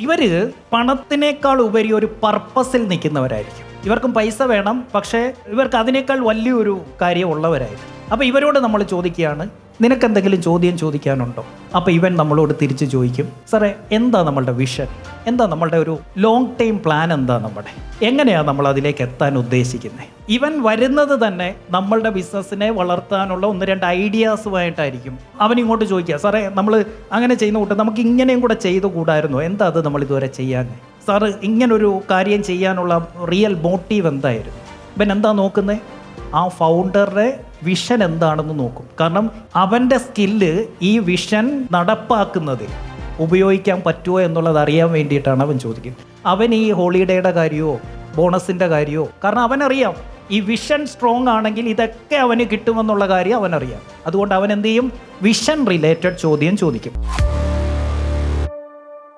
ഇവർ പണത്തിനേക്കാൾ ഉപരി ഒരു പർപ്പസിൽ നിൽക്കുന്നവരായിരിക്കും. ഇവർക്കും പൈസ വേണം, പക്ഷേ ഇവർക്ക് അതിനേക്കാൾ വലിയൊരു കാര്യം ഉള്ളവരായിരിക്കും. അപ്പോൾ ഇവരോട് നമ്മൾ ചോദിക്കുകയാണ്, നിനക്കെന്തെങ്കിലും ചോദ്യം ചോദിക്കാനുണ്ടോ? അപ്പോൾ ഇവൻ നമ്മളോട് തിരിച്ച് ചോദിക്കും, സാറേ എന്താ നമ്മളുടെ വിഷൻ, എന്താ നമ്മളുടെ ഒരു ലോങ് ടൈം പ്ലാൻ, എന്താ നമ്മുടെ, എങ്ങനെയാണ് നമ്മൾ അതിലേക്ക് എത്താൻ ഉദ്ദേശിക്കുന്നത്? ഇവൻ വരുന്നത് തന്നെ നമ്മളുടെ ബിസിനസ്സിനെ വളർത്താനുള്ള 1-2 ഐഡിയാസുമായിട്ടായിരിക്കും. അവനിങ്ങോട്ട് ചോദിക്കുക, സാറേ നമ്മൾ അങ്ങനെ ചെയ്യുന്ന കൂട്ടം നമുക്ക് ഇങ്ങനെയും കൂടെ ചെയ്തു കൂടായിരുന്നു, എന്താ അത് നമ്മൾ ഇതുവരെ ചെയ്യാൻ? സാറ് ഇങ്ങനൊരു കാര്യം ചെയ്യാനുള്ള റിയൽ മോട്ടീവ് എന്തായിരുന്നു? ഇവൻ എന്താ നോക്കുന്നത്? ആ ഫൗണ്ടറുടെ വിഷൻ എന്താണെന്ന് നോക്കും. കാരണം അവൻ്റെ സ്കില്ല് ഈ വിഷൻ നടപ്പാക്കുന്നതിൽ ഉപയോഗിക്കാൻ പറ്റുമോ എന്നുള്ളത് അറിയാൻ വേണ്ടിയിട്ടാണ് അവൻ ചോദിക്കുന്നത്. അവൻ ഈ ഹോളിഡേയുടെ കാര്യമോ ബോണസിൻ്റെ കാര്യമോ, കാരണം അവനറിയാം ഈ വിഷൻ സ്ട്രോങ് ആണെങ്കിൽ ഇതൊക്കെ അവന് കിട്ടുമെന്നുള്ള കാര്യം അവനറിയാം. അതുകൊണ്ട് അവൻ എന്ത് ചെയ്യും? വിഷൻ റിലേറ്റഡ് ചോദ്യം ചോദിക്കും.